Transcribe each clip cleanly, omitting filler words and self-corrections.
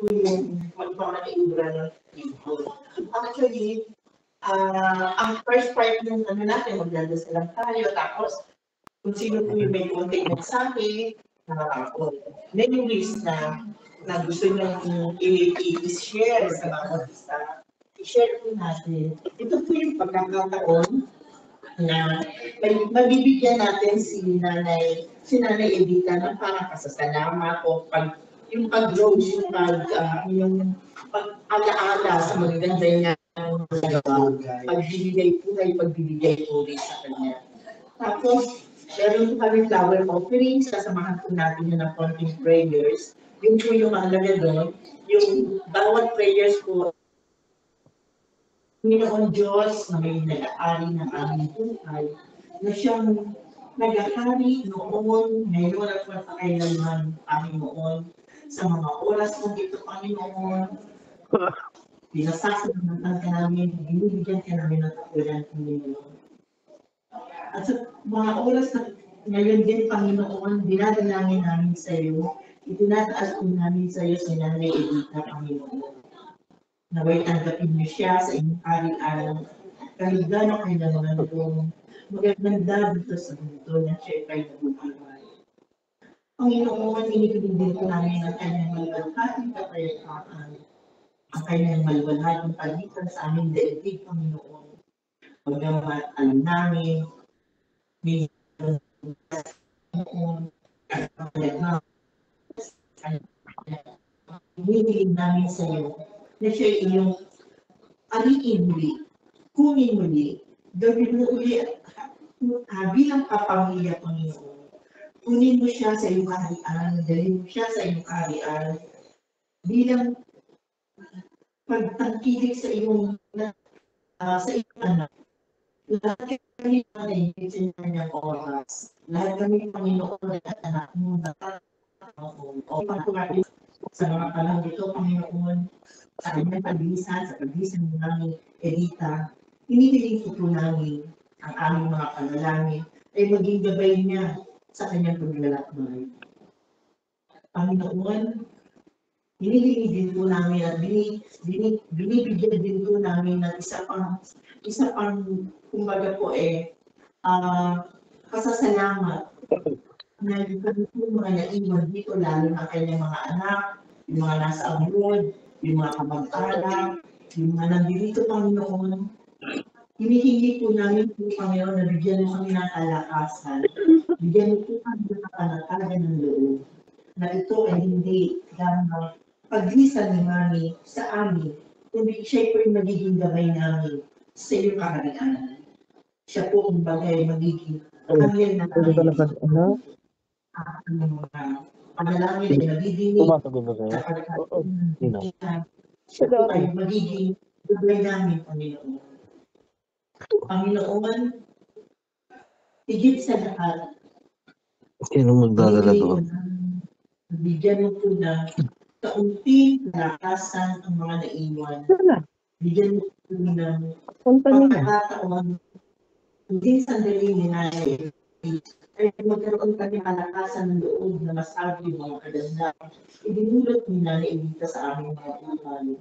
po yung magpapakaibra ng people. Actually, ang first part ng ano natin, magdadasal lang tayo, tapos kung sino po yung may konting mensahe, memories na gusto niyong i-share sa bawat isa, i-share po natin. Ito po yung pagkakataon na mabibigyan natin si Nanay Edita ng parang pasasalamat o yung pag-rose, yung pag-alaala sa magaganda niya pagbibigay po rin sa kanya. Tapos, meron po kami flower offering, sasamahan po natin yun ng konting prayers. Yun po yung mahalaga doon, yung bawat prayers po, Panginoon Diyos na may nag-aari ng aming buhay, na siyang nag-ahari noon, ngayon at magpakailanman, Panginoon, sa mga oras ng ito, Panginoon, pinasasalamatan ka namin, binibigyan ka namin ng kapulan, Panginoon. At sa mga oras na ngayon din, Panginoon, dinadalangin namin sa iyo, itinataas po namin sa iyo si Nanay Edita, Panginoon. Naway tanggapin niyo siya sa inyong ari-araw. Kahit gano'n kayo na mga nagong magaganda dito sa mundo na siya kayo nabubuhay. Panginoon, inikilig din po namin ang kanyang maluwalhating kapayapaan, ang kanyang maluwalhating pagitan sa aming daigdig, Panginoon. Pagdamat alam namin, may hinihilig namin sa iyo na siya iyong aliin muli, kunin muli, gawin mo uli bilang kapamilya, Panginoon. Kunin mo siya sa iyong kaharian, dalhin mo siya sa iyong kaharian, bilang pagtangkilik sa iyong anak. Lahat kami nanahigit sa kanyang oras. Lahat kami, Panginoon, at anak mo na o pagkumarin sa mga panahon dito, Panginoon, sa kanyang paglisan, sa paglisan ng namin, Edita, hinihiling po namin ang aming mga panalangin ay maging gabay niya sa kanyang paglalakbay. Panginoon, hinihiling din po namin at binibigyan din po namin ng isa pang kumbaga po pasasalamat na kami po mga naiwan dito, lalo na kanyang mga anak, yung mga nasa abroad, yung mga kamag-anak, yung mga nandito, Panginoon. Hinihingi po namin po, Panginoon, na bigyan mo kami ng kalakasan, bigyan mo po kami ng panatagan ng loob, na ito ay hindi lamang paglisan ni Mami sa amin, kundi siya po yung magiging gabay namin sa iyong kaharian. Siya po ang bagay magiging hangin na namin. Panalangin ay nabibinig sa pagkakita. Siya po ay magiging gabay namin, Panginoon. Panginoon, higit sa lahat, sino magdadala doon? Bigyan mo po na kaunting kalakasan ang mga naiwan. Bigyan mo po ng pagkakataon, hindi sandali ni Nanay ay magkaroon kami kalakasan ng loob na masabi yung mga kagandahan. Idinulot ni Nanay Edita sa aming mga buhay.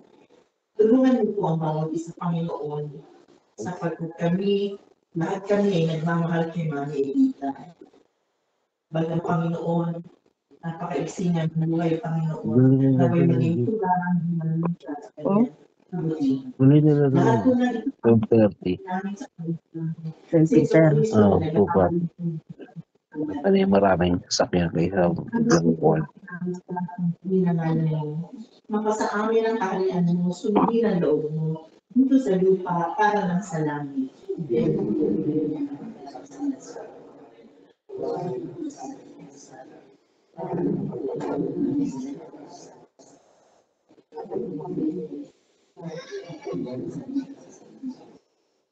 Tulungan niyo po ang bawat isa, Panginoon, sapagkat kami, lahat kami ay nagmamahal kay Mami Edita. Bagang Panginoon, napaka-iksi niya ng buhay, Panginoon, na may maging tulang ng siya sa kanya. Muli nila doon. 12:30. Ano yung maraming sakyan kaysa gangkuan. Mapasa amin ang kaharian mo, sundin ang loob mo, dito sa lupa para lang sa langit.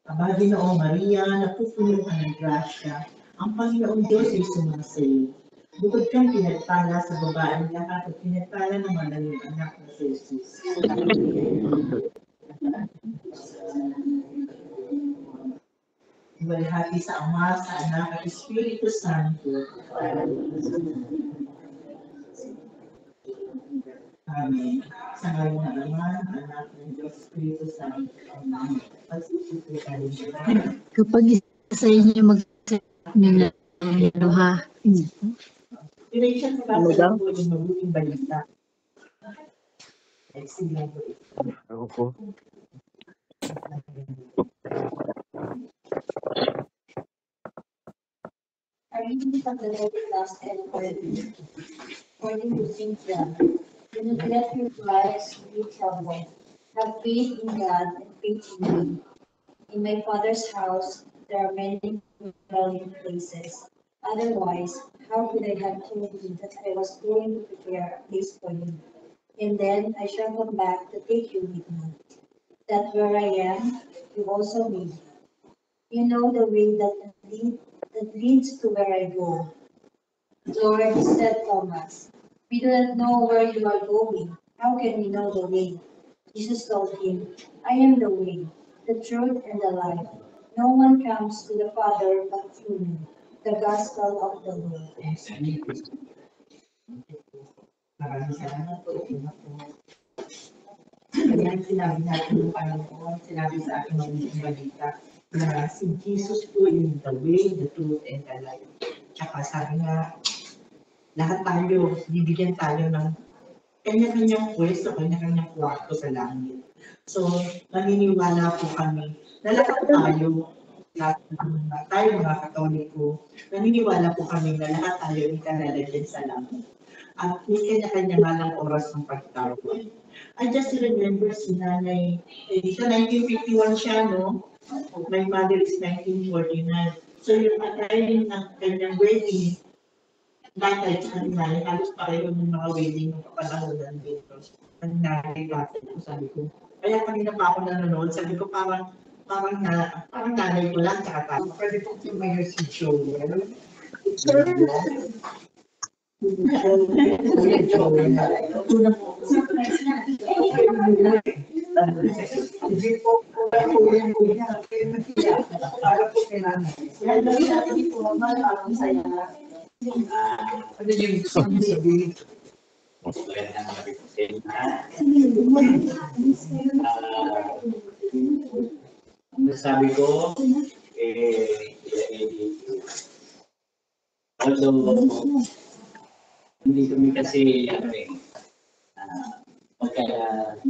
Aba, Ginoong Maria, napupuno ka ng grasya. Ang Panginoong Diyos ay sumasayo. Bukod kang pinagpala sa babaeng lahat at pinagpala naman ang iyong anak na si Jesus. Ibalhati sa Ama, sa Anak at Espiritu Santo. Amen. Sa ngayon na naman, anak ng Diyos Espiritu Santo. Amen. Pagsusuko tayo. Kapag isa sa inyo mag-accept nyo na ano ha. Duration sa Ano basa daw? po yung mabuting balita. Excellent. Ako po. I reading from the very last and according to St. John. Do not let your lives be troubled. Have faith in God and faith in me. In my Father's house there are many dwelling places. Otherwise, how could I have told you that I was going to prepare a place for you? And then I shall come back to take you with me, that where I am, you also may be. You know the way that leads to where I go. Lord, said Thomas, we do not know where you are going. How can we know the way? Jesus told him, I am the way, the truth, and the life. No one comes to the Father but through me. The Gospel of the Lord. Maraming salamat po. Kaya sinabi natin ng Panginoon, sinabi sa aking mabuting balita na si Jesus po yung the way, the truth, and the life. Tsaka sabi nga, lahat tayo, bibigyan tayo ng kanya-kanyang pwesto, kanya-kanyang kwarto sa langit. So, naniniwala po kami na lahat tayo, tayo mga Katoliko, naniniwala po kami na lahat tayo ay kalalagyan sa langit. At may kanya-kanya nga lang oras ng pagtawag. I just remember si Nanay, siya 1951 siya, no? My mother is 1949. So yung attending ng kanyang wedding, nanay at nanay, halos pareho ng mga wedding ng kapanahonan dito. Ang nanay natin, sabi ko. Kaya kanina pa ako nanonood, sabi ko parang nanay ko lang, tsaka tayo. Pwede po yung mayor si Joel. Sure. Hindi po, para po kailangan. Hindi po, maraming saya. Ano yung sabihin? Sabi ko, although hindi kami kasi hindi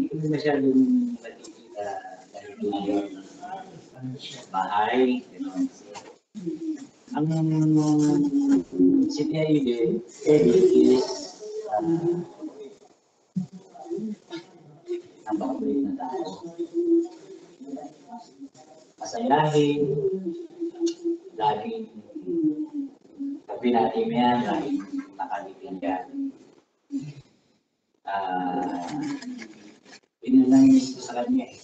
kami masyadong nakikita dahil bahay, ang si Tia Ide, Eddie is napakabait na tao. Masayahin, laging sabi natin yan, laging nakalitingan. Yun lang yung gusto sa kanya eh.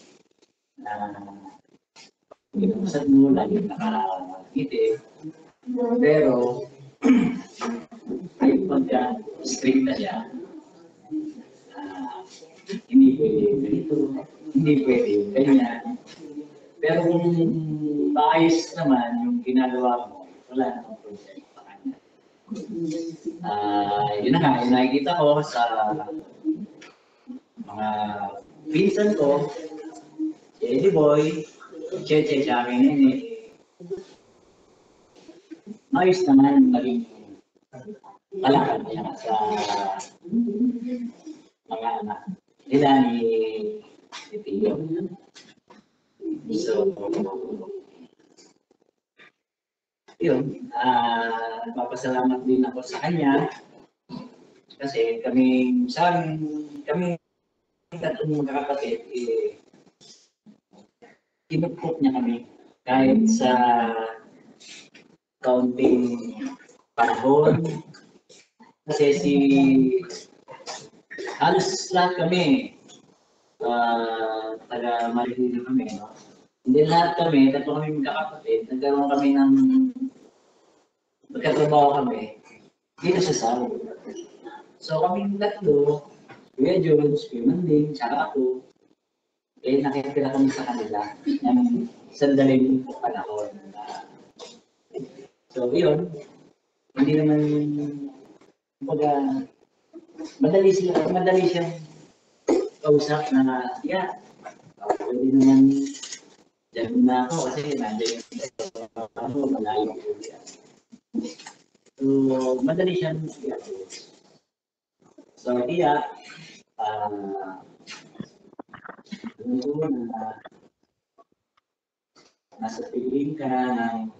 Inuusap mo, laging nakakiti. Pero, ay pagka strict na siya, hindi pwede ganito, hindi pwede ganyan. Pero kung maayos naman yung ginagawa mo, wala namang problem sa kanya. Yun na nga, yung nakikita ko sa mga pinsan ko, si Eddie Boy, Cheche, sa akin yun eh. Maayos naman naging kalakad niya sa mga anak nila ni Tio. So, yun, papasalamat din ako sa kanya kasi kami tatlong magkakapatid, kinupkop niya kami kahit sa kaunting panahon kasi halos lahat kami taga Marikina kami, no? Hindi lahat kami, tatlo kami magkakapatid, nagkaroon kami ng magkatrabaho kami dito sa South. So kami tatlo, Kuya Jones, Kuya Manding, tsaka ako, nakikita kami sa kanila ng sandaling panahon. So yun, hindi naman madali siyang kausap na, yeah, pwede naman dyan na ako kasi nandiyan yung malayo ko yan. So, madali siyang i-approach. So, iya, na nasa piling ka ng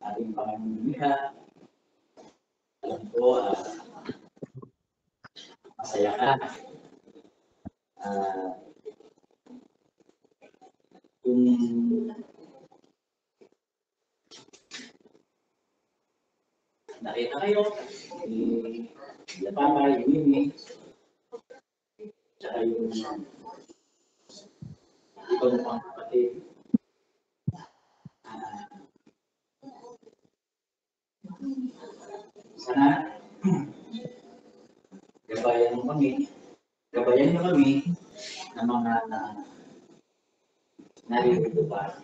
ating Panginoon. Alam ko, masaya ka. Kung nakita kayo, yung papa, yung mimi, tsaka yung ibang pang kapatid. Sana gabayan mo kami ng mga narito pa.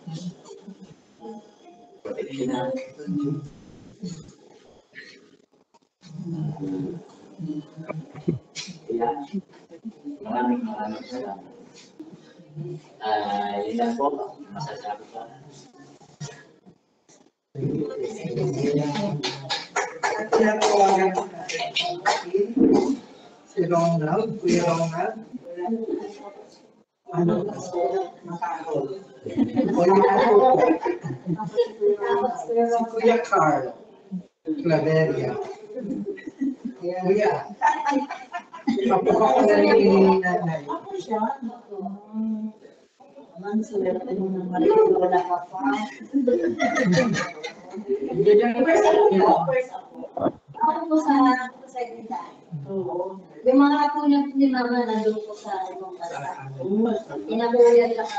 Proteksyonan. Kaya, maraming salamat. Yun lang po, masasabi ko. Pinatawagan ko natin si Ronald, Kuya Ronald. Ano? Makakol. Si Kuya Carl, Claveria. Kuya. Papakok na rin yung nanay. Ako siya, ang swerte mo ng marito, wala ka pa. Ako po sa secretary. Oo. Yung mga apo niya ni Mama nandun po sa ibang bansa. Inabuyan lang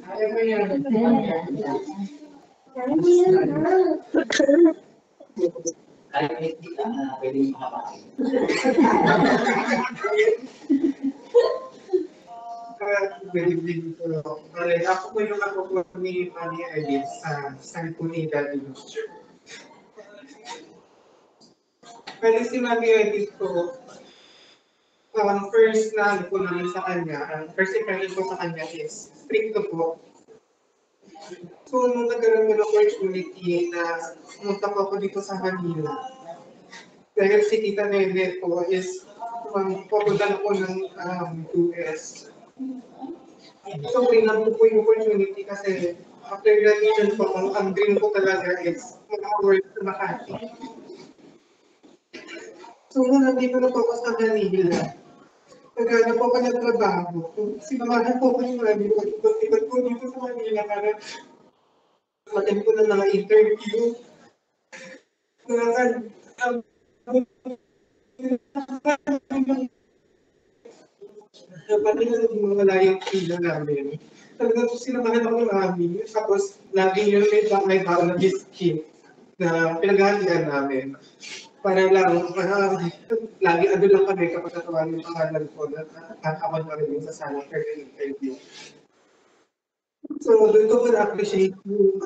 Ayaw mo yan. Kahit hindi ka na pwede makapakit. Good evening po. Ako po yung ako po ni Manny Ellis sa San Punida Industry. Pero si Manny Ellis po, first na ano po namin sa kanya, first impression ko sa kanya is stricto po. So, nung nagkaroon ko ng opportunity na pumunta po ako dito sa Manila, dahil si Tita Nene po is pupunta ko ng US. So, pinag po yung opportunity kasi after graduation po, ang dream ko talaga is mag-work sa Makati. So, nung nandito na po ako sa Manila, nagana po ako ng trabaho. Sinamahan po ko yung sabi ko, ikot po dito sa Manila para mag-end ko na mga interview. Pati na naging mga layang pila namin. Talagang sinamahan ako ng amin. Tapos, lagi yun may baon na biscuit na pinaghahalian namin. Para lang, lagi ano lang kami kapag natawag yung pangalan ko na kakakon pa rin sa sala for the interview. So, doon ko na-appreciate yung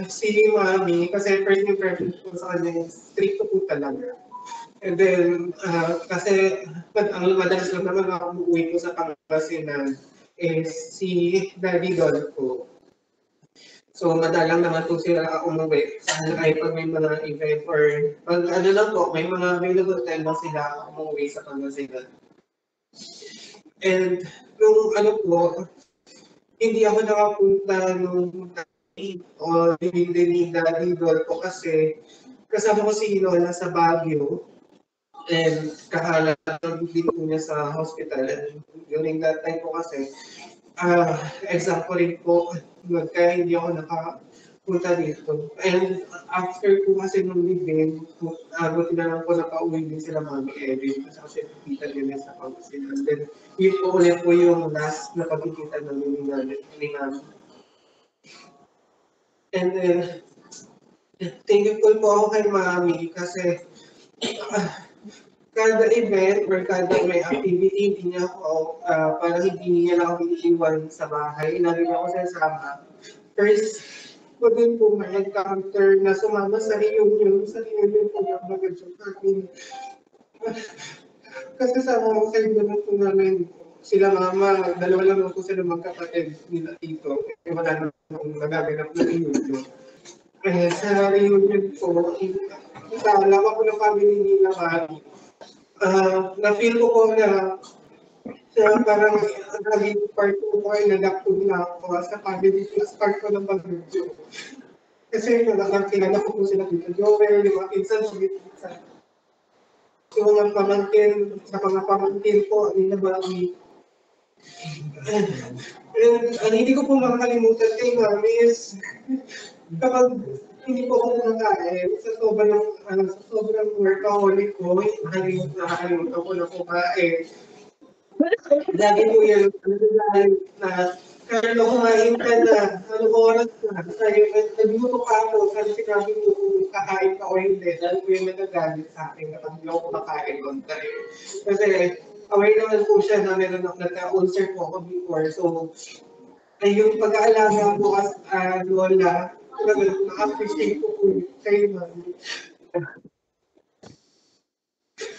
si Mami, kasi first impression ko sa kanya, strict po talaga. And then, kasi ang madalas lang naman ako uuwi ko sa Pangasinan is si Daddy Don ko. So, madalang naman po sila umuwi. Sana ay pag may mga event or pag ano lang po, may mga available time lang sila umuwi sa Pangasinan. And nung ano po, hindi ako nakapunta nung o hindi ni Daddy Don ko kasi kasama ko si Lola sa Baguio. And kahalat din po niya sa hospital. And during that time po kasi, exam ko rin po, kaya hindi ako nakapunta dito. And after po kasi nung living, buti na lang po napauwi din sila Mami Erin kasi kita nila sa Pangasinan. Then yun po ulit po yung last na pagkikita namin ni Mami. And then, thankful po ako kay Mami kasi kada event or kada may activity, hindi niya ako, parang hindi niya lang ako iniiwan sa bahay. Lagi niya ako sasama. First, ko din po may encounter na sumama sa reunion po ng mga namin. Kasi sa mga kaibigan po namin, sila mama, dalawa lang po sila magkapatid nila dito. Eh, wala nang nagaganap na reunion. Eh, sa reunion po, kasama ko ng family nila Mami. Na-feel ko po na parang naging part ko ay nag-acto na ako sa family plus part ko ng pag-review. Kasi kilala ko po sila dito Joel, yung mga pinsan ko dito sa mga pamangkin, sa mga pamangkin po, nila Mami. And hindi ko po makakalimutan kay Mami is kapag hindi po ako kumakain, sa sobrang workaholic ko, nakakalimutan ko na kumain. Lagi po yan, na kaya kumain ka na, anong oras na, nagluto pa ako, kasi sinabi ko kung kakain ka o hindi, dahil po yung nagagalit sa akin kapag hindi ako kumakain on time. Kasi aware naman po siya na meron ako nagka-ulcer po ako before, so ay yung pag-aalaga ko as lola, na-appreciate ko po kayo Mami.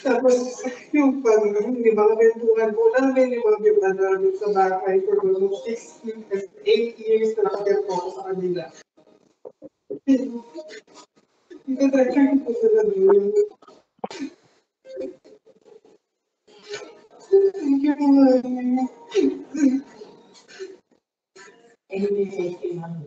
Tapos, yung mga bentuhan po namin, yung mga biba namin sa bahay for almost 8 years na nakagad po ako sa kanila. Nagkakasya ko po talaga yun. Thank you, Mami. Anyway, thank you, Mami.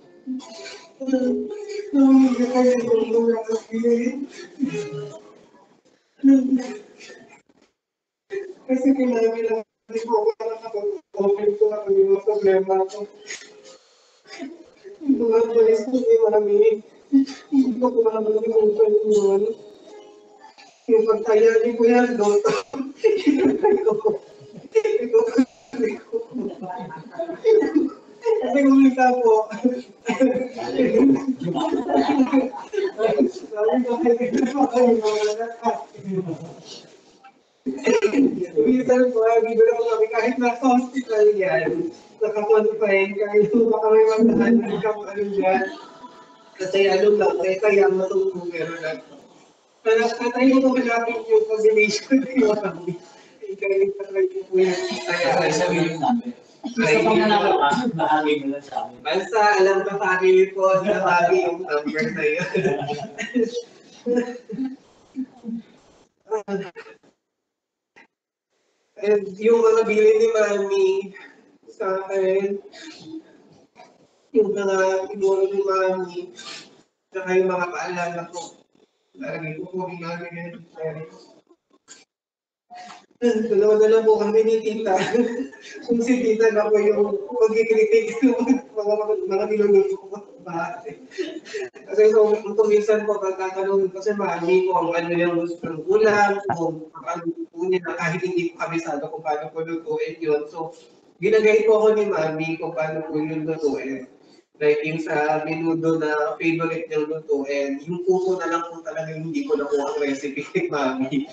Kasi kinabi lang, hindi ko ako nakapag-open ko ako yung problema ko. Yung mga boys ko, Mami, hindi ko makakalimutan yun. Yung pagtayari ko yan, doon. Kasi umita po. Minsan po, bibiro ko kami kahit nasa hospital yan, nakakonfine, kahit baka may magdaan ka po ano dyan. Kasi ano lang, kaya matutong meron na. Pero katayo ko malapit yung combination yung kami. Kaya yung patry ko po yan. Kaya sabihin namin. Isa pa nga naman, bahagi mo lang sa amin. Basta alam ka family ko, sabi yung number na yun. And yung mga bili ni Mami sa akin, yung mga siguro ni Mami, saka yung mga paalala ko, lagi ko po ginagawa yun. Dalawa-dalawa po kami ni Tita. Kung si Tita na po yung pag-ikritik ng mga niluluto ko sa bahay. Kasi so, kung minsan po, pagkakalunod ko sa Mami kung ano yung gusto ng ulam, kung ano po niya, kahit hindi ko kabisado kung paano po lutuin yun. So, ginagay po ako ni Mami kung paano po yun lutuin. Like yung sa menudo na favorite niyang lutuin, yung puso na lang po talaga hindi ko nakuha ang recipe ni Mami.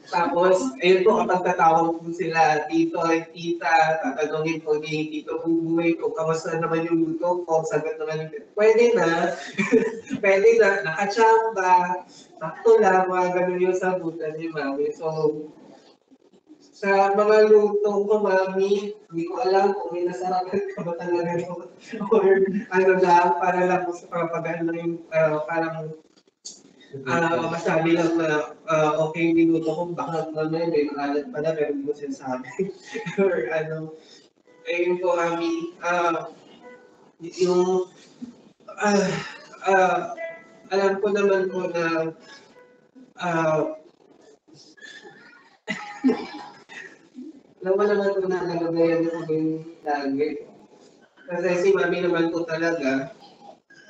Tapos, ayun po, kapag tatawag po sila, tito at tita, tatanungin po ni Tito Bubuhay kung kamusta naman yung luto ko, sagot naman yung, pwede na, pwede na, nakachamba, sakto lang, mga ganun yung sagutan ni Mami. So, sa mga luto ko, Mami, hindi ko alam kung may nasarapan ka ba talaga yun, or ano lang, para lang po sa papagaan lang yung, parang, masabi lang na okay yung minuto ko, baka naman may maalat pala pero hindi mo sinasabi. Or ano, ayun po kami, yung, alam ko naman po na, alam mo naman po na nalagayan ko yung lagi. Kasi si Mami naman po talaga,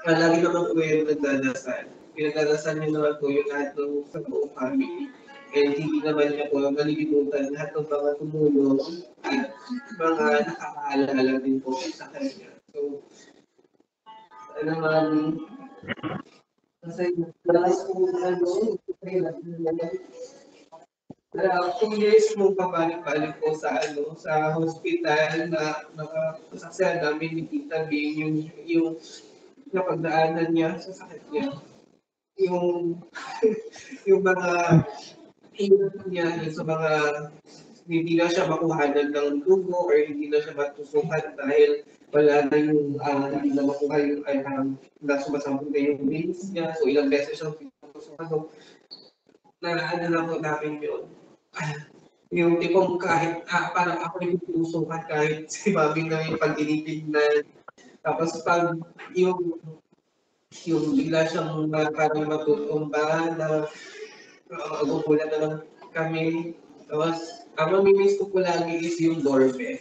lagi naman po yung nagdadasal. Pinagdadasal niya naman po yung lahat ng sa buong family. And hindi naman niya po malilimutan lahat ng mga tumulong at mga nakakaalala din po sa kanya. So, ano Mami, kasi lakas po ano, 2 years mong pabalik-balik po sa ano sa hospital na nakasaksayan namin ni Tita Bing yung napagdaanan niya sa sakit niya. Yung yung mga hirap niya yung sa mga hindi na siya makuhanan ng dugo or hindi na siya matusukan dahil wala na yung hindi na makuha yung na sumasambog na yung veins niya. So ilang beses siyang pinutusukan. So, ano lang po namin yun. Yung tipong kahit, parang ako yung pinutusukan kahit si mami na yung pag-initignan. Tapos pag yung bigla siyang parang matutumba na gugulat na lang kami. Tapos, ang mamimiss ko po lagi is yung doorbell.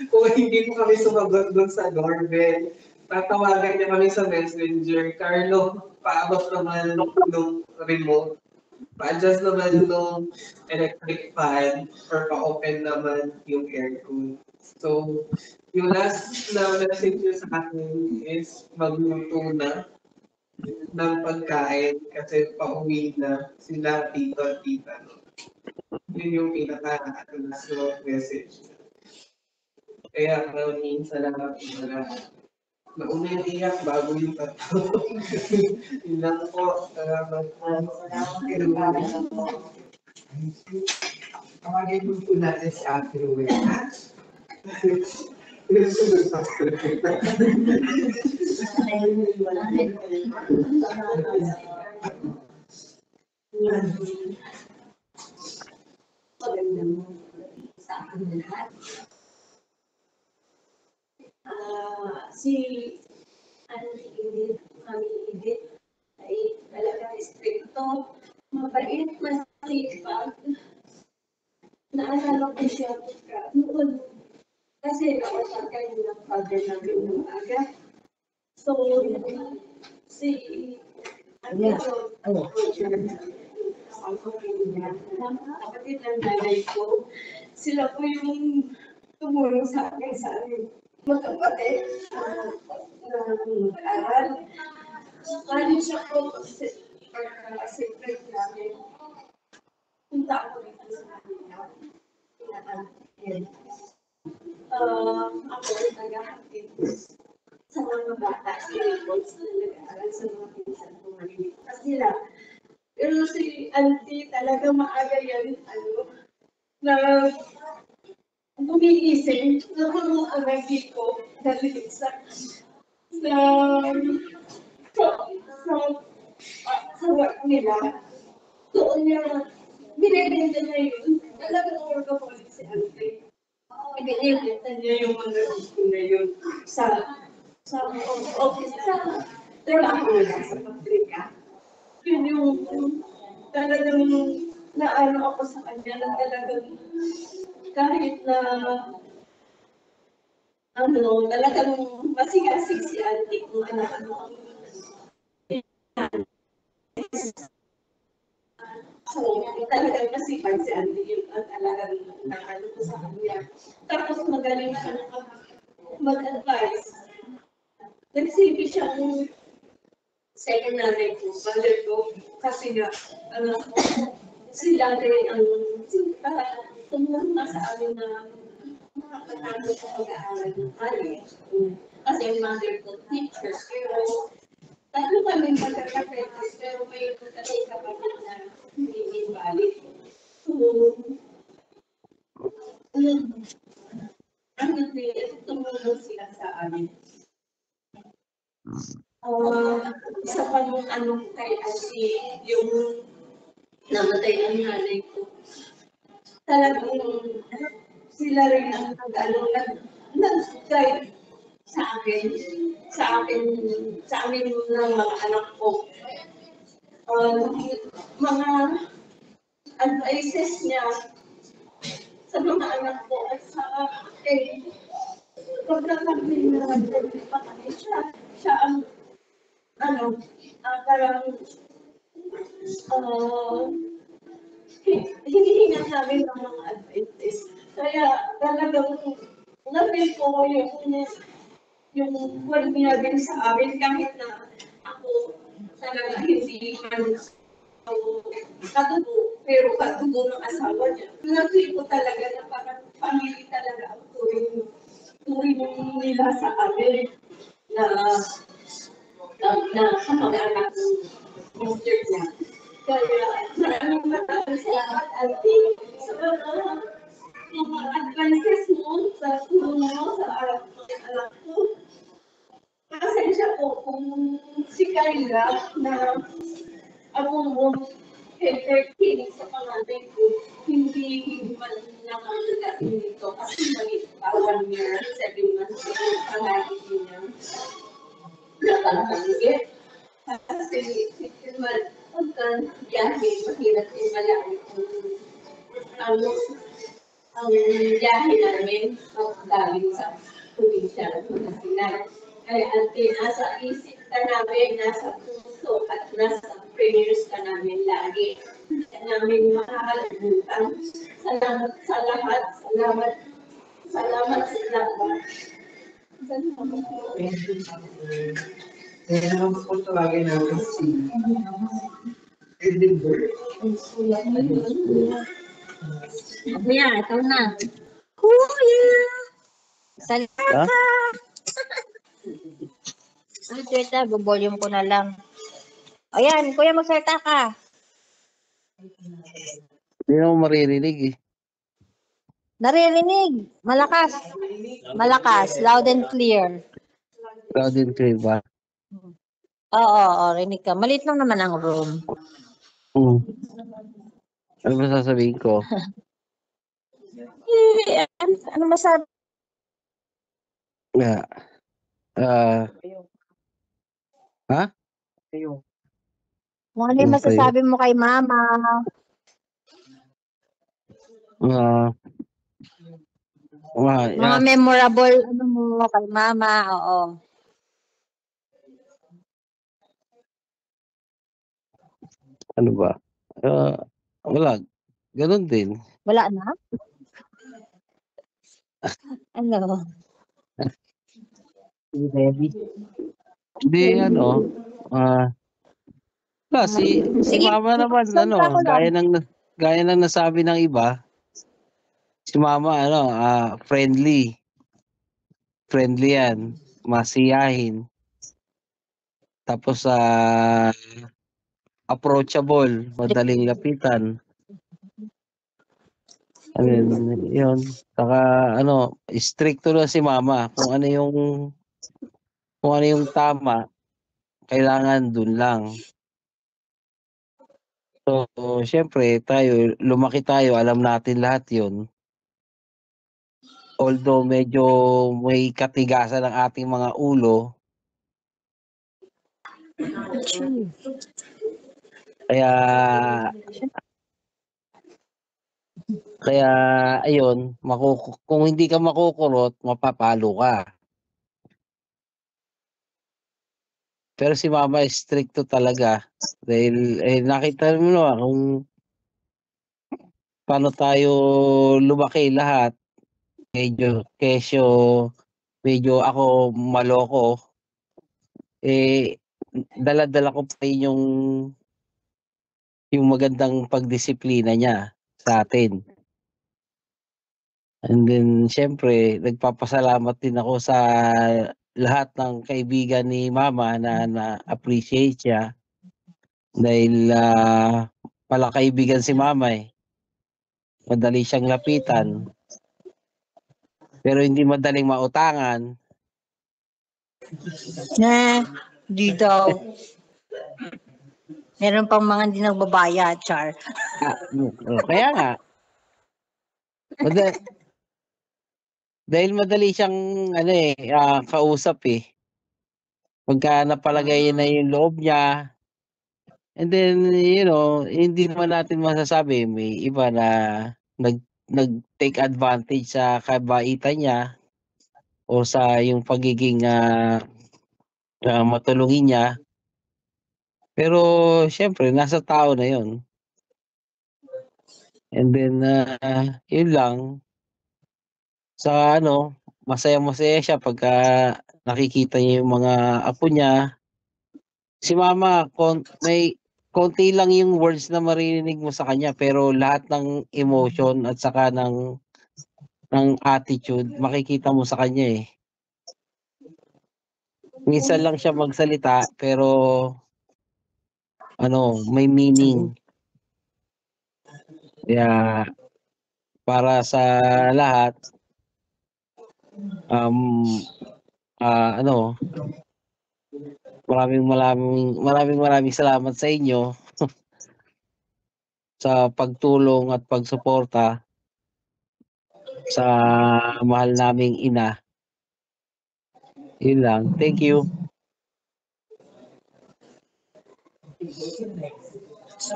Kung hindi po kami sumagot doon sa doorbell, tatawagan niya kami sa messenger, Carlo, paabot naman nung remote, pa-adjust naman nung electric fan, or pa-open naman yung aircon. So, yung last na message niya sa akin is magluto na ng pagkain kasi pauwi na sila tito at tita. Yun yung pinaka-last message. Kaya maraming salamat sa lahat. Nauna yung iyak bago yung tatlo. Yun lang po. Salamat po. Tawagin mo po natin si Ate Rowena. Magandang sa akin lahat. Edith, kami Edith, ay talaga stricto, mabait, masipag. Naalala ko siya noon. Kasi nakasakay ng father namin ng aga. So, kapatid ng nanay ko, sila po yung tumulong sa akin sa amin. Magkapatid ng aral. College ako, secret namin. Punta ako dito sa kanila. Ako ay nag-ahatid sa mga bata sa Naples na nag-aaral sa mga pinsan ko malilipas nila. Pero si auntie talaga maaga yan, na gumigising, nakulong ang naging ko dahil sa work nila. Doon niya, binibenta niya yun. Talagang workaholic si auntie. Ibinibenta niya yung mga gusto na yun sa office, sa trabaho nila sa pabrika. Yun yung talagang naano ako sa kanya na talagang kahit na talagang masigasig si auntie kung ano. So, talagang masipag si auntie yun ang talagang nakano ko sa kanya. Tapos magaling siya mag-advise. Nagsibi siya ng second nanay ko, mother ko, kasi nga, sila rin ang tumulong na sa amin na makakatalo sa pag-aaral ng college. Kasi yung mother ko, teachers, pero tatlo kami magkakapeters, pero may kasi kapatid na hindi valid. So, tumulong sila sa amin. Isa pa nung kay Asi, yung namatay ang nanay ko. Talagang sila rin ang nag-guide sa amin ng mga anak ko. Mga advices niya sa mga anak ko at sa akin. Pagkakabili na pa kami siya ang parang hinihingan namin ng mga advices. Kaya talagang nabil ko yung word niya din sa amin kahit na ako talaga hindi katubo, pero katubo ng asawa niya. Nag-feel ko talaga na parang family talaga ang turing nila sa amin. na sa mga anak ng sister niya. Kaya maraming salamat, Ate, sa mga advances mo sa tulong mo sa anak ko. Pasensya po kung si Kayla na ako helper sa pangatay ko, hindi man nakakagatin dito kasi nag-1 year, 7 months yung pangatay niya. Nakatanggit. Kasi pagka biyahe, mahirap yung malayo ang biyahe namin galing sa probinsya ng Pangasinan. Kaya ate, nasa isip ka namin, nasa puso at nasa prayers ka namin lagi. Hindi ka namin makakalimutan. Salamat sa lahat. Salamat sa lahat. Salamat po. Kaya naman po tawagin namin si Edinburgh. Kuya, ikaw na. Kuya! Salita Ha? ka! Ang salita, volume ko na lang. Ayan, kuya, magsalita ka. Hindi mo maririnig eh. Naririnig. Malakas. Malakas. Loud and clear. Loud and clear ba? Oo, rinig ka. Maliit lang naman ang room. Ano ba sasabihin ko? Ano masabi? Yeah. Ha? Kung ano yung masasabi mo kay mama. Mga memorable ano mo kay mama. Oo. Ano ba? Wala. Ganun din. Wala na? Ano? Hindi, ano. Si Sige, mama naman, salita ko lang. gaya ng nasabi ng iba, si mama, friendly. Friendly yan. Masiyahin. Tapos, approachable. Madaling lapitan. And then, yun. Saka, stricto na si mama. Kung ano yung tama, kailangan dun lang. So, syempre, lumaki tayo, alam natin lahat yun. Although medyo may katigasan ng ating mga ulo, kaya ayun, kung hindi ka makukulot, mapapalo ka. Pero si mama stricto talaga. Dahil nakita mo naman kung paano tayo lumaki lahat. Medyo ako maloko. Dala-dala ko pa yung magandang pagdisiplina niya sa atin. And then, syempre, nagpapasalamat din ako sa lahat ng kaibigan ni mama na na-appreciate siya. Dahil pala kaibigan si mama eh. Madali siyang lapitan. Pero hindi madaling mautangan. Di daw. Meron pang mga hindi nagbabayad, Char. Kaya nga. Dahil madali siyang kausap eh. Pagka napalagay na yung loob niya, and then, hindi naman natin masasabi. May iba na nag-take advantage sa kabaitan niya o sa yung pagiging matulungin niya. Pero, syempre, nasa tao na yun. And then, yun lang. Sa masaya-masaya siya pagka nakikita niya yung mga apo niya. Si mama, may konti lang yung words na maririnig mo sa kanya, pero lahat ng emotion at saka ng attitude, makikita mo sa kanya eh. Minsan lang siya magsalita pero may meaning. Kaya para sa lahat maraming salamat sa inyo sa pagtulong at pagsuporta sa mahal naming ina. Yun lang. Thank you.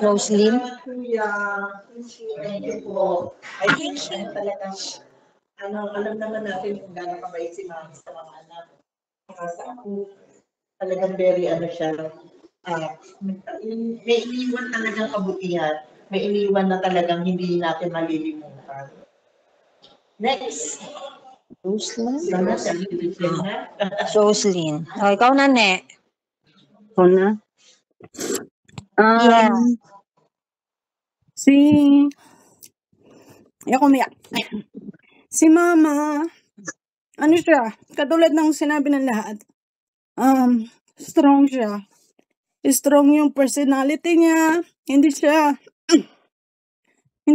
Roslyn? Kuya, thank you po. I think talagang, alam naman natin kung gano'ng kabait si Mami sa mga anak. Kasi ako, talagang very siya. May iniwan talagang kabutihan. May iniwan na talagang hindi natin malilimutan. Next. Roslyn? Sana siya na. Roslyn. O, ikaw na, Ne. Ako na. Yeah. Ako umiyak. Si Mama, siya, katulad ng sinabi ng lahat, strong siya. Strong yung personality niya. Hindi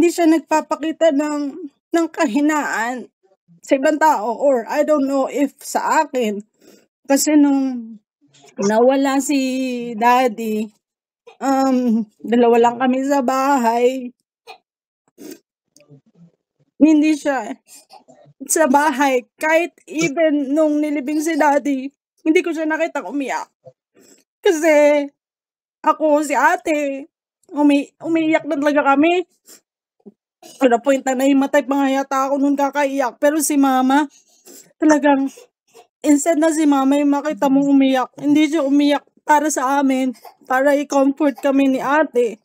siya nagpapakita ng kahinaan sa ibang tao, or I don't know if sa akin. Kasi nung nawala si Daddy, dalawa lang kami sa bahay. Hindi siya sa bahay. Kahit even nung nilibing si Daddy, hindi ko siya nakita umiyak. Kasi ako, si ate, umiiyak na talaga kami. To the point na naimatay pa nga yata ako nung kakaiyak. Pero si Mama, talagang, instead na si Mama yung makita mong umiyak, hindi siya umiyak para sa amin, para i-comfort kami ni ate.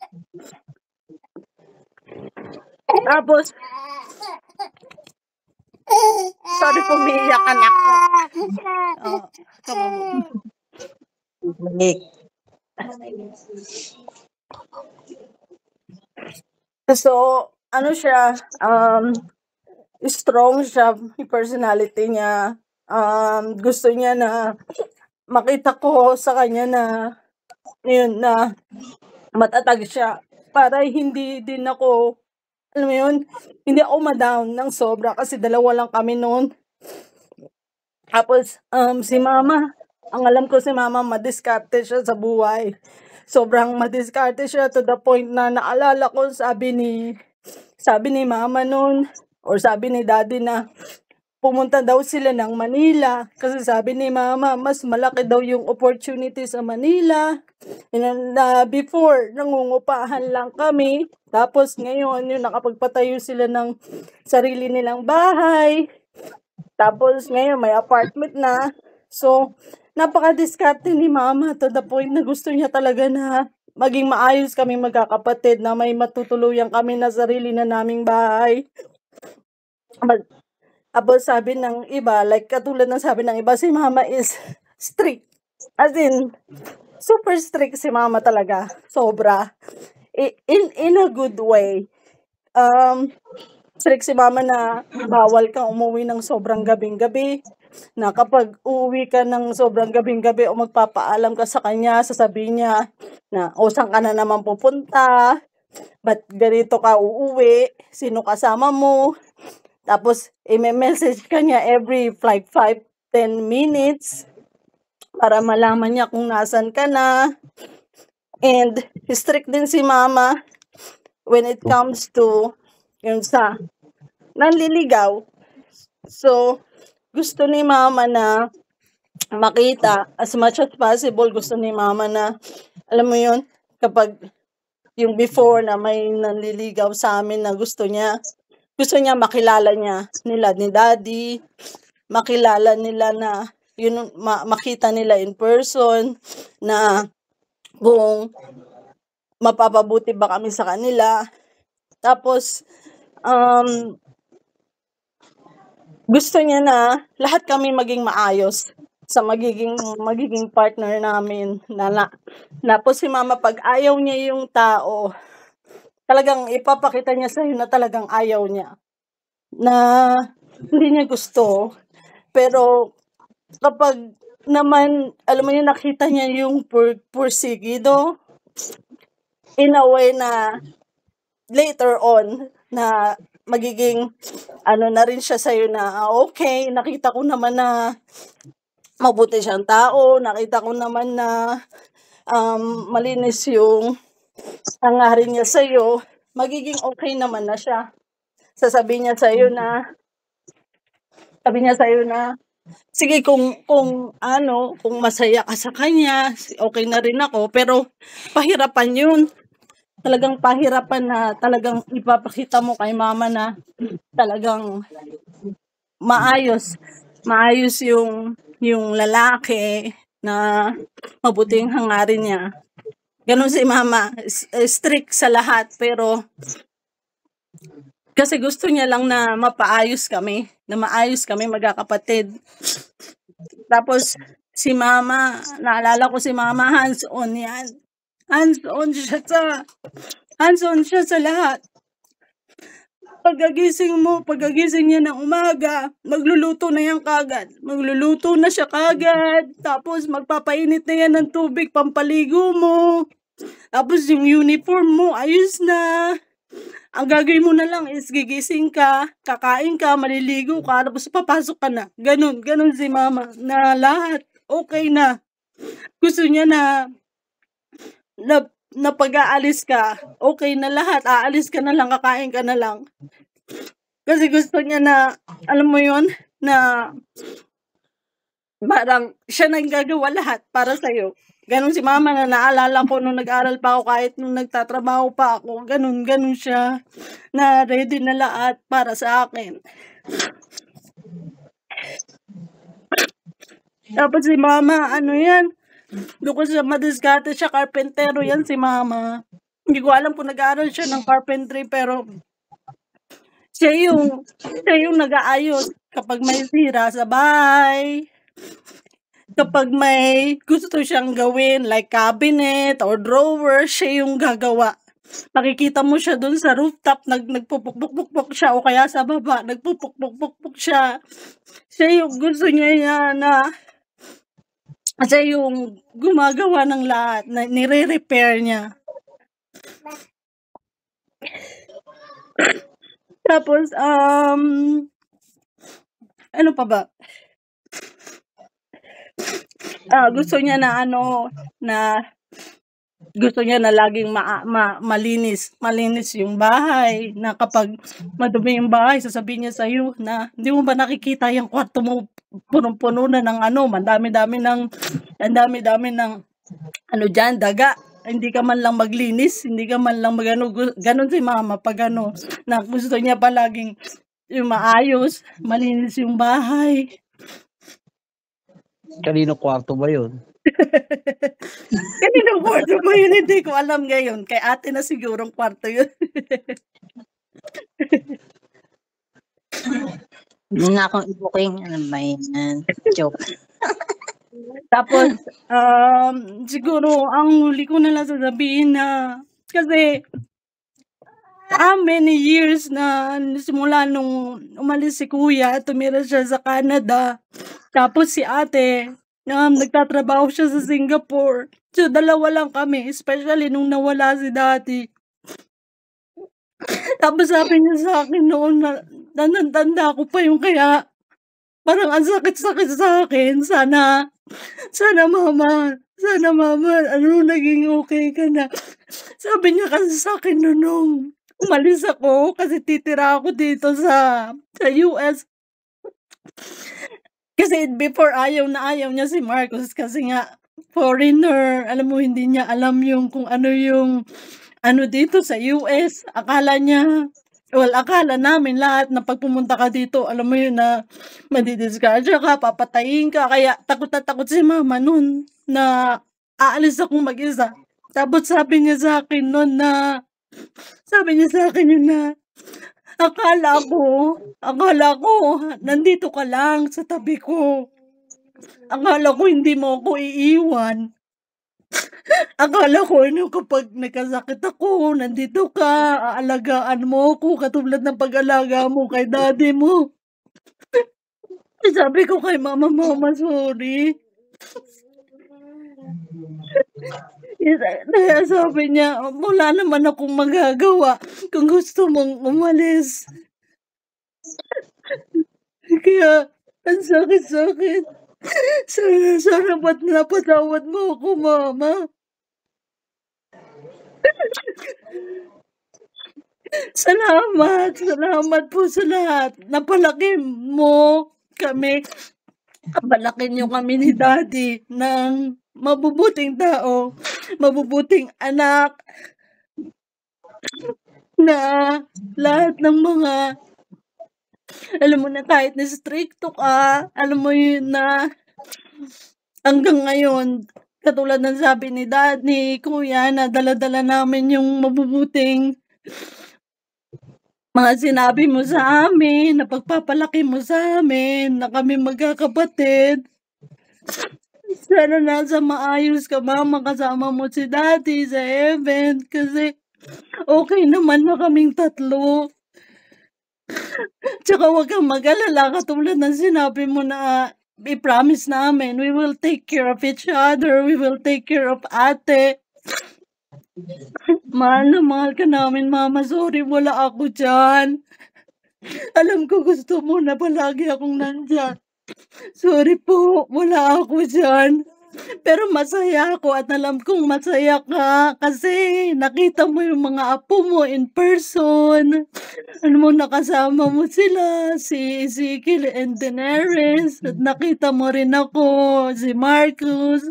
Tapos, sorry po, umiiyak anak ko. So, siya, strong siya, yung personality niya. Gusto niya na makita ko sa kanya na matatag siya. Para hindi din ako, hindi ako ma-down ng sobra kasi dalawa lang kami noon. Tapos, si Mama, ang alam ko si Mama, madiskarte siya sa buhay. Sobrang madiskarte siya to the point na naalala ko, sabi ni Mama noon, or sabi ni Daddy na pumunta daw sila ng Manila. Kasi sabi ni Mama, mas malaki daw yung opportunity sa Manila. Before, nangungupahan lang kami. Tapos ngayon, nakapagpatayo sila ng sarili nilang bahay. Tapos ngayon, may apartment na. So, napaka-diskarte ni Mama to the point na gusto niya talaga na maging maayos kami magkakapatid, na may matutuluyan kami na sarili na naming bahay. Tapos sabi ng iba, like katulad ng sabi ng iba, si Mama is strict. As in, super strict si Mama talaga. Sobra. In a good way. Strict si Mama na bawal kang umuwi ng sobrang gabing-gabi. Na kapag uuwi ka ng sobrang gabing-gabi o magpapaalam ka sa kanya, sasabihin niya na, saan ka na naman pupunta? Ba't ganito ka uuwi? Sino kasama mo? Tapos, i-message ka niya every 5-10 minutes para malaman niya kung nasan ka na. And strict din si Mama when it comes to yung sa nanliligaw. So, gusto ni Mama na makita as much as possible. Gusto ni Mama na, alam mo yun, kapag yung before na may nanliligaw sa amin na gusto niya makilala nila ni Daddy, makilala nila na, makita nila in person, na kung mapapabuti ba kami sa kanila. Tapos, gusto niya na lahat kami maging maayos sa magiging partner namin. Tapos si Mama, pag ayaw niya yung tao, talagang ipapakita niya sa'yo na talagang ayaw niya. Na hindi niya gusto. Pero kapag naman, alam mo yun, nakita niya yung pursigido in a way na later on na magiging ano na rin siya sa'yo na okay, nakita ko naman na mabuti siyang tao, nakita ko naman na malinis yung hangarin niya sa'yo, magiging okay naman na siya. Sasabihin niya sa'yo na, sige kung masaya ka sa kanya, okay na rin ako, pero pahirapan yun. Talagang pahirapan na talagang ipapakita mo kay mama na talagang maayos yung lalaki na mabuting hangarin niya. Ganun si mama, strict sa lahat, pero kasi gusto niya lang na maayos kami magkakapatid. Tapos si mama, naalala ko si mama, hands-on yan. Hands-on siya sa lahat. Pagkagising niya ng umaga, magluluto na yan kagad. Magluluto na siya kagad. Tapos magpapainit na yan ng tubig, pampaligo mo. Tapos yung uniform mo, ayos na. Ang gagawin mo na lang is gigising ka, kakain ka, maliligo ka, tapos papasok ka na. Ganun si mama, na lahat okay na. Gusto niya na pag-aalis ka, okay na lahat, aalis ka na lang, kakain ka na lang. Kasi gusto niya na, alam mo yun, na parang siya nang gagawa lahat para sa'yo. Ganun si mama, na naalala ko nung nag-aral pa ako, kahit nung nagtatrabaho pa ako, ganun siya, na ready na lahat para sa akin. Tapos si mama, ano yan, doon ko siya madiskarte siya, carpentero yan si mama. Hindi ko alam kung nag-aaral siya ng carpentry, pero siya yung nag-aayos kapag may sira sa bahay. Kapag may gusto siyang gawin, like cabinet or drawer, siya yung gagawa. Makikita mo siya dun sa rooftop, nagpupukpuk siya, o kaya sa baba, nagpupukpuk siya. Siya yung gusto niya na, siya yung gumagawa ng lahat, na nire-repair niya. Tapos, ano pa ba? Gusto niya na gusto niya na laging malinis yung bahay, na kapag madumi yung bahay, sasabihin niya sa'yo na, hindi mo ba nakikita yung kwarto mo, punong-puno na ng ang dami-dami ng dyan, daga. Hindi ka man lang maglinis, hindi ka man lang ganun si mama, pag na gusto niya pa laging yung maayos, malinis yung bahay. Kanino kwarto ba yun? Kaninong kwarto ba yun? Hindi ko alam ngayon. Kay ate na sigurong kwarto yun. Hindi nga akong i-booking. Ano ba yan? Joke. Tapos, siguro, ang huli ko na lang sasabihin na, kasi, many years na simula nung umalis si kuya, tumira siya sa Canada. Tapos si ate, nagtatrabaho siya sa Singapore. So, dalawa lang kami, especially nung nawala si daddy. Tapos sabi niya sa akin noon, tanda ko pa yung kaya, parang ang sakit-sakit sa akin. Sana mama, naging okay ka na. Sabi niya kasi sa akin nung umalis ako, kasi titira ako dito sa US. Kasi before, ayaw niya si Marcos, kasi nga foreigner, alam mo, hindi niya alam yung kung ano yung dito sa US. Akala namin lahat na pag pumunta ka dito, alam mo yun, na madidiscardya ka, papatayin ka. Kaya takot na takot si mama nun na aalis akong mag-isa. Tapos sabi niya sa akin nun na, akala ko, nandito ka lang sa tabi ko. Akala ko hindi mo ako iiwan. Akala ko kapag nagkasakit ako, nandito ka, aalagaan mo ako, katulad ng pag-alaga mo kay daddy mo. Sabi ko kay mama, sorry. Kaya sabi niya, wala naman akong magagawa kung gusto mong umalis. Kaya, ang sakit-sakit. Sana ba't napatawad mo ako, Mama? Salamat po sa lahat. Napalaki mo kami. Napalaki niyo kami ni Daddy ng mabubuting tao, mabubuting anak, na lahat ng mga, alam mo na kahit na stricto ka, alam mo yun na hanggang ngayon, katulad ng sabi ni Daddy, Kuya, na dala-dala namin yung mabubuting mga sinabi mo sa amin, na pagpapalaki mo sa amin, na kami magkakapatid. Sana nasa maayos ka, Mama, kasama mo si Daddy sa heaven, kasi okay naman na kaming tatlo. Tsaka huwag kang mag-alala, katulad ng sinabi mo na i-promise namin, we will take care of each other, we will take care of ate. Mahal na mahal ka namin, Mama. Sorry, wala ako dyan. Alam ko gusto mo na palagi akong nandyan. Sorry po, wala ako dyan. Pero masaya ako at alam kong masaya ka kasi nakita mo yung mga apo mo in person. Ano mo, nakasama mo sila, si Ezekiel and Daenerys, at nakita mo rin ako, si Marcus.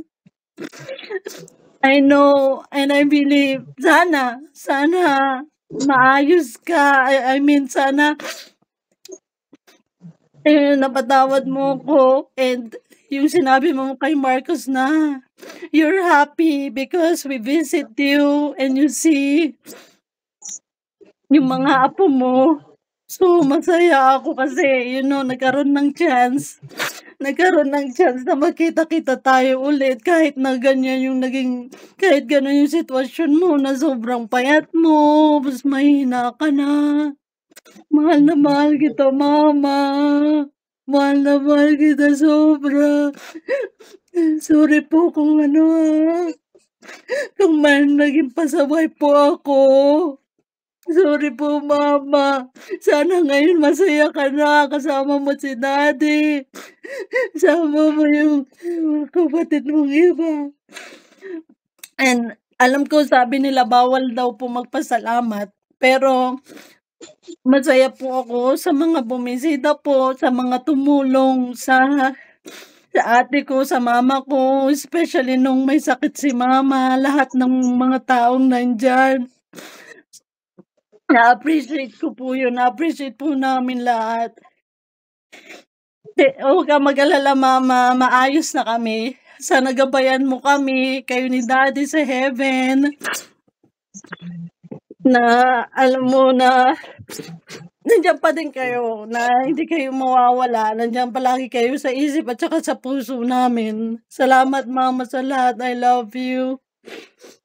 I know and I believe, sana maayos ka. I mean, sana napatawad mo ko, and yung sinabi mo kay Marcus na you're happy because we visit you and you see yung mga apo mo. So, masaya ako kasi, nagkaroon ng chance na magkita-kita tayo ulit kahit na ganyan kahit ganun yung sitwasyon mo na sobrang payat mo, mas mahina ka na. Mahal na mahal kita, Mama. Mahal na mahal kita sobra. Sorry po kung kung may naging pasaway po ako. Sorry po, Mama. Sana ngayon masaya ka na. Kasama mo si Daddy. Kasama mo yung kapatid mong iba. And alam ko, sabi nila bawal daw po magpasalamat. Pero masaya po ako sa mga bumisita po, sa mga tumulong sa ate ko, sa mama ko, especially nung may sakit si Mama, lahat ng mga taong nandyan. Na-appreciate ko po yun. Na-appreciate po namin lahat. Huwag ka mag-alala, Mama. Maayos na kami. Sana gabayan mo kami, kayo ni Daddy sa heaven. Na alam mo na nandiyan pa din kayo, na hindi kayo mawawala. Nandiyan palagi kayo sa isip at saka sa puso namin. Salamat, Mama, sa lahat. I love you.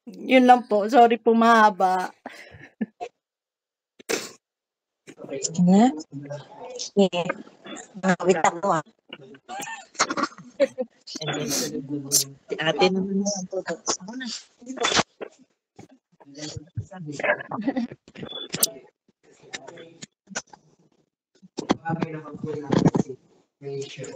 Yun lang po. Sorry po, mahaba. Na? Wait ako ah. Si ate naman ang tutok. Ako na. Bagay naman po natin si Rachel.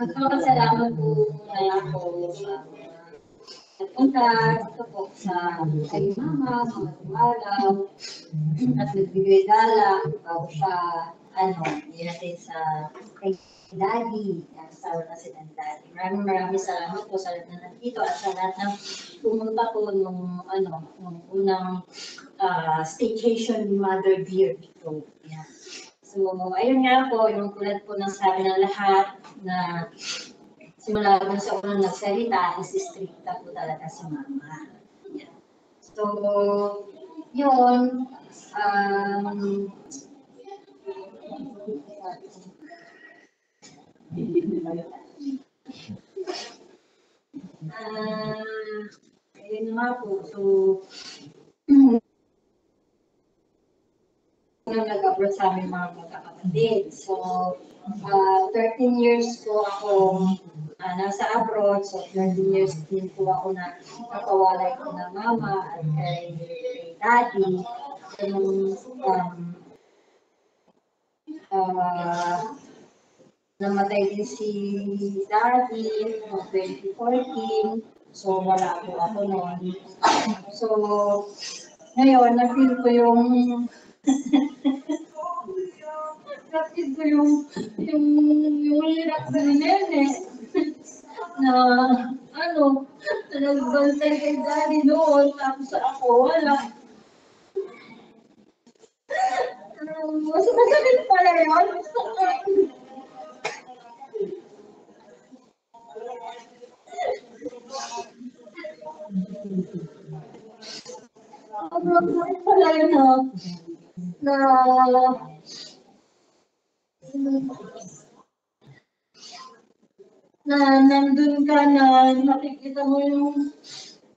Magpapasalamat po na ako nagpunta dito po sa kay Mama, mga tumalaw, at nagbigay dala bago siya, ihatid sa kay Daddy, kasama na si Daddy. Maraming salamat po sa lahat na nandito at sa lahat ng pumunta po nung unang staycation ni Mother Dear dito. Yeah. So, ayun nga po, yung tulad po ng sabi ng lahat na simula doon sa unang nagsalita, is stricta po talaga si Mama. Yeah. So, yun, Ayun nga po. So, nag-abroad sa aming mga magkakapatid. So, 13 years po ako nasa abroad. So, 13 years din po ako na nakawalay ko na mama at kay daddy. Yung, namatay din si daddy noong 2014. So, wala po ako noon. So, ngayon, na-feel ko yung na-feel ko yung hirap sa nene na ano, na nagbantay kay daddy noon, tapos ako, wala. Mas masakit pala yun. Sobrang pala yun na nandun ka na nakikita mo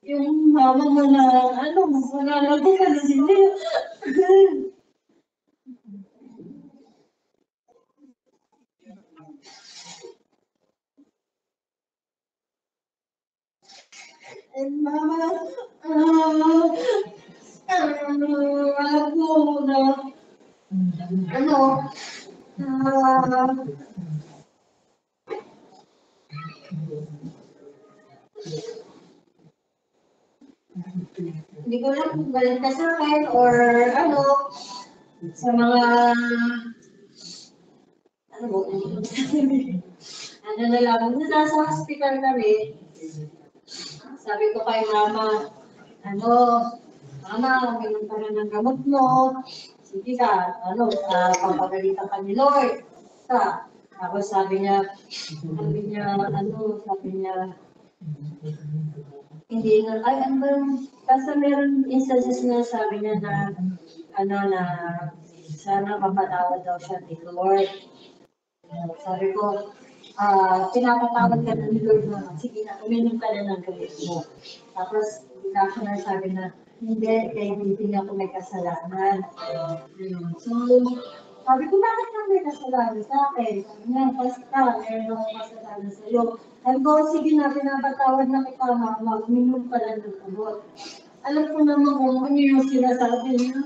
yung mama mo na ano, malalago ka na hindi. And mama, ako na, ano, hindi ko lang kung galing ka sa akin or ano, sa mga, ano mo, ano na lang, nasa hospital kami, sabi ko kay mama, ano, mama, uminom ka na ng gamot mo, sige ka, ano, papagalitan ka ni Lord, ka. Tapos sabi niya, hindi na, ay, ano ba, kasi meron instances na sabi niya na, ano, na, sana mapatawad daw siya ni Lord. Sabi ko, pinapatawad ka na ni Lord na, sige na, uminom ka na ng gamot mo. Tapos, ako na sabi na, hindi, kaya hindi ako may kasalanan. So, sabi ko, bakit ka may kasalanan sa akin? Sabi niya, basta, meron akong kasalanan sa iyo. Sabi ko, sige na, pinapatawad na kita, mama, uminom ka lang ng gamot. Alam ko naman kung ano yung sinasabi niya.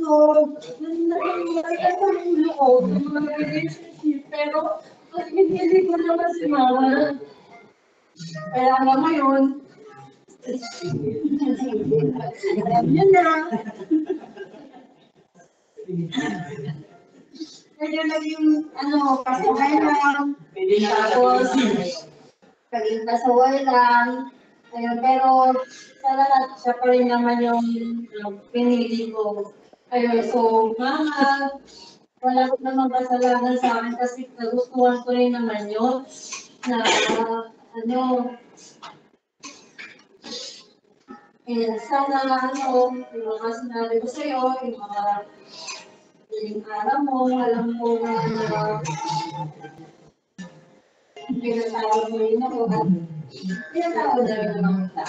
So, nakikita ko yung loob ng mga relationship, pero hindi ko naman si mama. Kaya alam mo yun, yun na. Medyo naging, ano, pasaway lang. Tapos, naging pasaway lang. Ayun, pero sa lahat, siya pa rin naman yung pinili ko. Ayun, so, mama, wala ko naman kasalanan sa akin kasi nagustuhan ko rin naman yun na, ano, sana, ano, yung mga sinabi ko sa'yo, yung mga piling araw mo, alam ko na pinatawag mo rin ako at pinatawag na rin naman kita.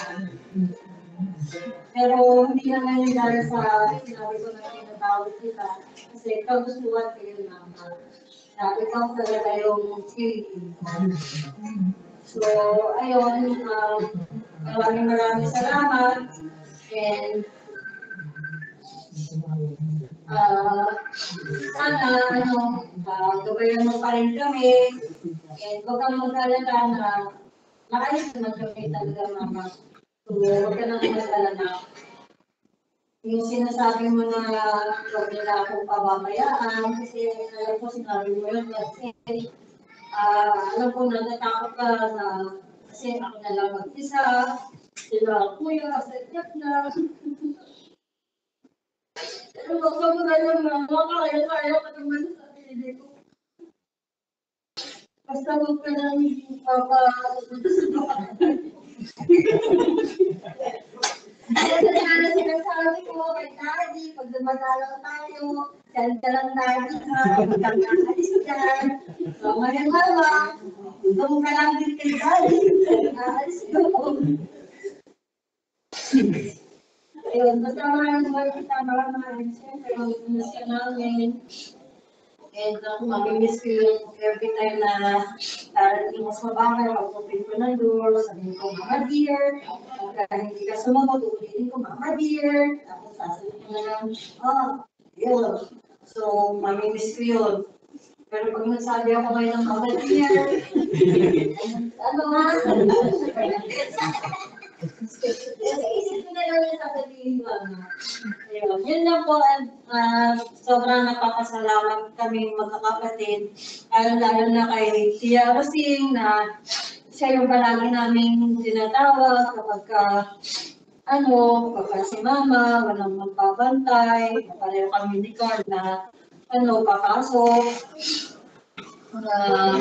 Pero hindi naman yung dahil sa sinabi ko na pinatawag kita kasi kagustuhan ko yun naman. Na ikaw talaga yung feeling ko. So, ayun, maraming salamat and sana, ano, gabayan mo pa rin kami and huwag kang mag-alala na maayos naman kami talaga, mama. So, huwag ka nang mag-alala. Yung sinasabi mo na huwag nila akong pababayaan kasi alam ko sinabi mo yun kasi alam ko na natakot ka na kasi ako na lang mag-isa, sila kuya, sadyak na. Pero huwag ka mag-alala, mama, kaya ka naman sa sarili ko. Basta huwag ka nang Ano sinasabi ko kay Daddy, pag dumadalaw tayo, send ka lang Daddy ha, magkakaalis dyan. So, ngayon mama, doon ka lang din kay Daddy, aalis ko. Ayun, basta maraming siyempre, mag-miss ka namin. And mamimiss ko yung every time na darating mo sa bahay, mag-open ko ng door, sabihin ko, Mama dear. Pagka hindi ka sumagot, ulitin ko, Mama dear. Tapos sasabihin ko na lang, yun. So, mamimiss ko yun. Pero pag nagsabi ako ngayon ng Mama dear, ano nga? Isip ko na lang yung sasabihin ko. Ayun, yun lang po, sobrang napapasalamat kami magkakapatid. Lalo na kay Tia Rosing na siya yung palagi namin tinatawag kapag kapag si Mama, walang magpapantay, pareho kami ni Carl na papasok.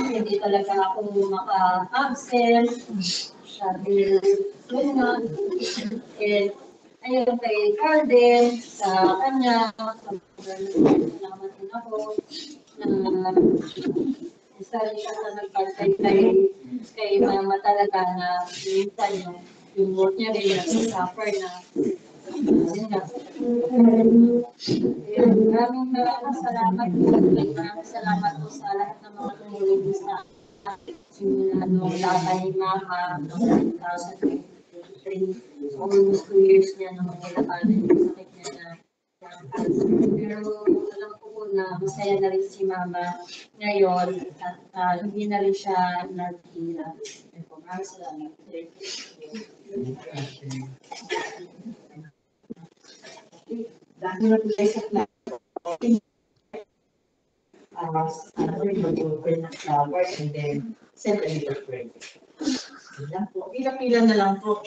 Hindi talaga ako maka-absent. Sabi, yun nga. Ayun kay Carden, sa kanya, salamat din ako na isa rin siya na nagpantay kay Mama talaga na minsan yung work niya rin nag-suffer na yun nga. Maraming salamat po. Maraming salamat po sa lahat ng mga tumulong sa tatay, Mama, noong 2023. Almost 2 years niya nung nilakanin yung sakit niya na cancer. Pero alam ko po na masaya na rin si Mama ngayon at hindi na rin siya naghihirap. Maraming salamat. Dahil na tayo sa class, mag-open ng flowers and then send a little prayer. Yan po. Pila-pila na lang po.